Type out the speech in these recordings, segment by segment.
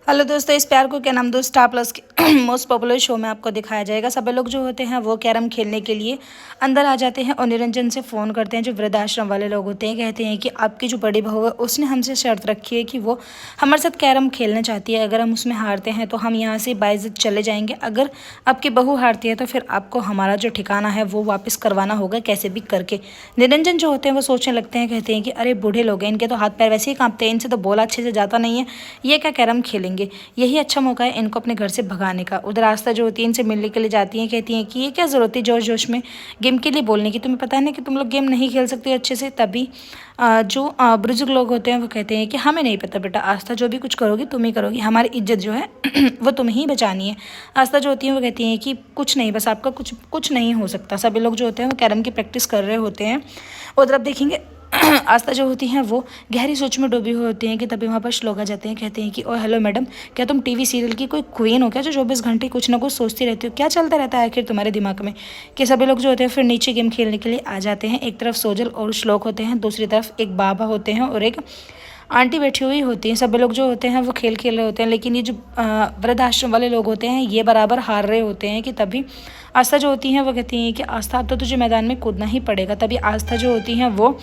Hello दोस्तों, इस प्यार को क्या नाम दो स्टार प्लस के मोस्ट पॉपुलर शो में आपको दिखाया जाएगा। सभी लोग जो होते हैं वो कैरम खेलने के लिए अंदर आ जाते हैं और निरंजन से फ़ोन करते हैं। जो वृद्धाश्रम वाले लोग होते हैं कहते हैं कि आपकी जो बड़ी बहू है उसने हमसे शर्त रखी है कि वो हमारे साथ कैरम खेलना चाहती है। अगर हम उसमें हारते हैं तो हम यहाँ से बाइज्जत चले जाएंगे। अगर आपकी बहू हारती है तो फिर आपको हमारा जो ठिकाना है वो वापस करवाना होगा कैसे भी करके। निरंजन जो होते हैं वो सोचने लगते हैं, कहते हैं कि अरे बूढ़े लोग हैं, इनके तो हाथ पैर वैसे ही कांपते हैं, इनसे तो बोला अच्छे से जाता नहीं है, ये क्या कैरम खेलेंगे। यही अच्छा मौका है इनको अपने घर से भगाने का। उधर आस्था जो होती है इनसे मिलने के लिए जाती हैं, कहती हैं कि ये क्या ज़रूरत है जोश जोश में गेम के लिए बोलने की, तुम्हें पता है ना कि तुम लोग गेम नहीं खेल सकते हो अच्छे से। तभी जो बुजुर्ग लोग होते हैं वो कहते हैं कि हमें नहीं पता बेटा, आस्था जो भी कुछ करोगी तुम ही करोगी, हमारी इज्जत जो है वो तुम्हें ही बचानी है। आस्था जो होती है वो कहती हैं कि कुछ नहीं, बस आपका कुछ कुछ नहीं हो सकता। सभी लोग जो होते हैं वो कैरम की प्रैक्टिस कर रहे होते हैं। उधर आप देखेंगे आस्था जो होती हैं वो गहरी सोच में डूबी हुई होती हैं कि तभी वहाँ पर श्लोक आ जाते हैं, कहते हैं कि ओ हेलो मैडम, क्या तुम टीवी सीरियल की कोई क्वीन हो क्या, जो 24 घंटे कुछ ना कुछ सोचती रहती हो, क्या चलता रहता है आखिर तुम्हारे दिमाग में। कि सभी लोग जो होते हैं फिर नीचे गेम खेलने के लिए आ जाते हैं। एक तरफ सोजल और श्लोक होते हैं, दूसरी तरफ एक बाबा होते हैं और एक आंटी बैठी हुई होती हैं। सभी लोग जो होते हैं वो खेल खेल रहे होते हैं, लेकिन ये जो वृद्धाश्रम वाले लोग होते हैं ये बराबर हार रहे होते हैं। कि तभी आस्था जो होती हैं वो कहती हैं कि आस्था अब तो तुझे मैदान में कूदना ही पड़ेगा। तभी आस्था जो होती हैं वो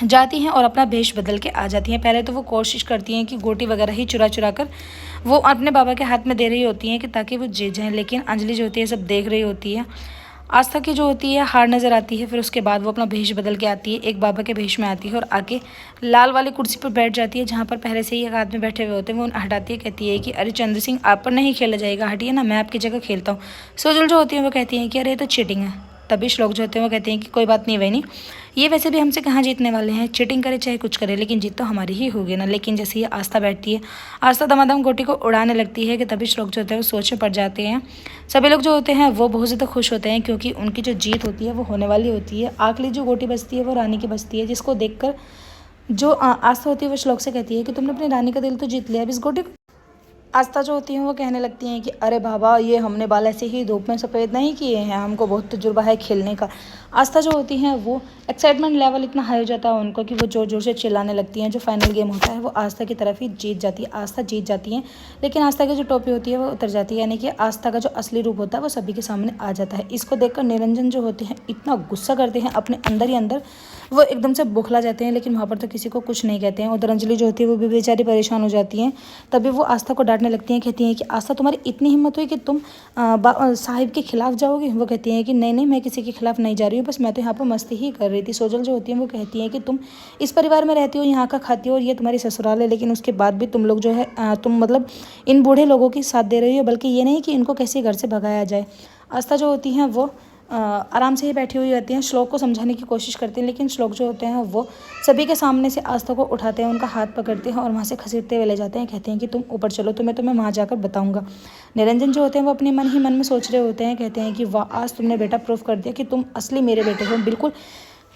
जाती हैं और अपना भेष बदल के आ जाती हैं। पहले तो वो कोशिश करती हैं कि गोटी वगैरह ही चुरा चुरा कर वो अपने बाबा के हाथ में दे रही होती हैं कि ताकि वो जीत जाएं, लेकिन अंजलि जो होती है सब देख रही होती है। आस्था की जो होती है हार नज़र आती है। फिर उसके बाद वो अपना भेष बदल के आती है, एक बाबा के भेष में आती है और आके लाल वाली कुर्सी पर बैठ जाती है जहाँ पर पहले से ही एक आदमी बैठे हुए होते हैं। वो हटाती है, कहती है कि अरे चंद्र सिंह, आप पर नहीं खेला जाएगा, हटिए ना, मैं आपकी जगह खेलता हूँ। सोजल जो होती है वो कहती हैं कि अरे ये तो चीटिंग है। तभी श्लोक जो होते हैं वो कहते हैं कि कोई बात नहीं वही, ये वैसे भी हमसे कहाँ जीतने वाले हैं, चीटिंग करे चाहे कुछ करे लेकिन जीत तो हमारी ही होगी ना। लेकिन जैसे ही आस्था बैठती है, आस्था दमादम गोटी को उड़ाने लगती है कि तभी श्लोक जो होते हैं वो सोच में पड़ जाते हैं। सभी लोग जो होते हैं वो बहुत ज़्यादा खुश होते हैं क्योंकि उनकी जो जीत होती है वो होने वाली होती है। आखिरी जो गोटी बचती है वो रानी की बचती है, जिसको देखकर जो आस्था होती है वो श्लोक से कहती है कि तुमने अपनी रानी का दिल तो जीत लिया, अब इस गोटी को। आस्था जो होती हैं वो कहने लगती हैं कि अरे बाबा, ये हमने बाल ऐसे ही धूप में सफ़ेद नहीं किए हैं, हमको बहुत तजुर्बा है खेलने का। आस्था जो होती हैं वो एक्साइटमेंट लेवल इतना हाई हो जाता है उनको कि वो जोर जोर से चिल्लाने लगती हैं। जो फाइनल गेम होता है वो आस्था की तरफ ही जीत जाती है, आस्था जीत जाती हैं। लेकिन आस्था की जो टोपी होती है वो उतर जाती है, यानी कि आस्था का जो असली रूप होता है वो सभी के सामने आ जाता है। इसको देखकर निरंजन जो होते हैं इतना गुस्सा करते हैं अपने अंदर ही अंदर, वो एकदम से बौखला जाते हैं, लेकिन वहाँ पर तो किसी को कुछ नहीं कहते हैं। उधर अंजलि जो होती है वो भी बेचारी परेशान हो जाती हैं। तभी वो आस्था को डांटने लगती हैं, कहती हैं कि आस्था, तुम्हारी इतनी हिम्मत हुई कि तुम साहिब के खिलाफ जाओगे। वो कहती हैं कि नहीं नहीं, मैं किसी के खिलाफ नहीं जा रही हूँ, बस मैं तो यहाँ पर मस्ती ही कर रही थी। सोजल जो होती है वो कहती हैं कि तुम इस परिवार में रहती हो, यहाँ का खाती हो और ये तुम्हारी ससुराल है, लेकिन उसके बाद भी तुम लोग जो है तुम मतलब इन बूढ़े लोगों की साथ दे रही हो, बल्कि ये नहीं कि इनको कैसे घर से भगाया जाए। आस्था जो होती हैं वो आराम से ही बैठी हुई रहती हैं, श्लोक को समझाने की कोशिश करती हैं, लेकिन श्लोक जो होते हैं वो सभी के सामने से आस्था को उठाते हैं, उनका हाथ पकड़ते हैं और वहाँ से घसीटते हुए ले जाते हैं। कहते हैं कि तुम ऊपर चलो, तो मैं तुम्हें वहाँ जाकर बताऊंगा। निरंजन जो होते हैं वो अपने मन ही मन में सोच रहे होते हैं, कहते हैं कि वाह, आज तुमने बेटा प्रूफ कर दिया कि तुम असली मेरे बेटे हो। बिल्कुल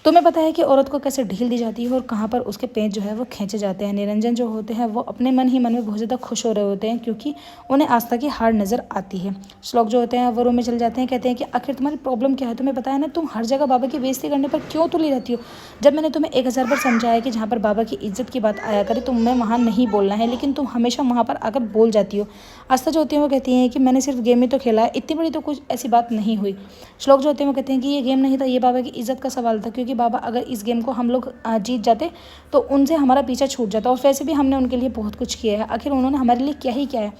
तुम्हें पता है कि औरत को कैसे ढील दी जाती है और कहाँ पर उसके पेट जो है वो खींचे जाते हैं। निरंजन जो होते हैं वो अपने मन ही मन में बहुत ज़्यादा खुश हो रहे होते हैं क्योंकि उन्हें आस्था की हार नज़र आती है। श्लोक जो होते हैं वो रूम में चले जाते हैं, कहते हैं कि आखिर तुम्हारी प्रॉब्लम क्या है, तुम्हें पता है ना, तुम हर जगह बाबा की बेइज्जती करने पर क्यों तुली रहती हो। जब मैंने तुम्हें 1000 बार समझाया कि जहाँ पर बाबा की इज्जत की बात आया करे तुम्हें वहाँ नहीं बोलना है, लेकिन तुम हमेशा वहाँ पर आकर बोल जाती हो। आस्था जो होती है वो कहती हैं कि मैंने सिर्फ गेम ही तो खेला है, इतनी बड़ी तो कुछ ऐसी बात नहीं हुई। श्लोक जो होते हैं वो कहते हैं कि ये गेम नहीं था, ये बाबा की इज्जत का सवाल था, क्योंकि बाबा अगर इस गेम को हम लोग जीत जाते तो उनसे हमारा पीछा छूट जाता, और वैसे भी हमने उनके लिए बहुत कुछ किया है, आखिर उन्होंने हमारे लिए क्या ही किया है।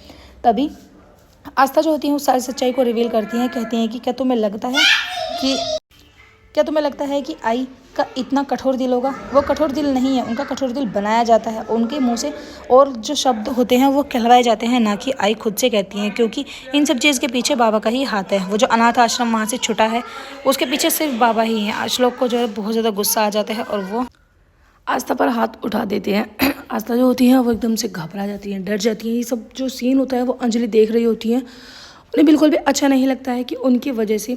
तभी आस्था जो होती है उस सारी सच्चाई को रिवील करती हैं, कहती हैं कि क्या तुम्हें लगता है कि आई का इतना कठोर दिल होगा। वो कठोर दिल नहीं है, उनका कठोर दिल बनाया जाता है, उनके मुंह से और जो शब्द होते हैं वो कहलवाए जाते हैं, ना कि आई खुद से कहती हैं, क्योंकि इन सब चीज़ के पीछे बाबा का ही हाथ है। वो जो अनाथ आश्रम वहाँ से छुटा है उसके पीछे सिर्फ बाबा ही हैं। श्लोक को जो है बहुत ज़्यादा गुस्सा आ जाता है और वो आस्था पर हाथ उठा देते हैं। आस्था जो होती है वो एकदम से घबरा जाती है, डर जाती है। ये सब जो सीन होता है वो अंजलि देख रही होती है, उन्हें बिल्कुल भी अच्छा नहीं लगता है कि उनकी वजह से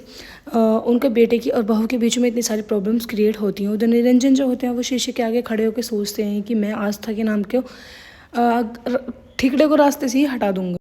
उनके बेटे की और बहू के बीच में इतनी सारी प्रॉब्लम्स क्रिएट होती हैं। उधर निरंजन जो होते हैं वो शीशे के आगे खड़े होकर सोचते हैं कि मैं आस्था के नाम के ठिकड़े को रास्ते से ही हटा दूंगा।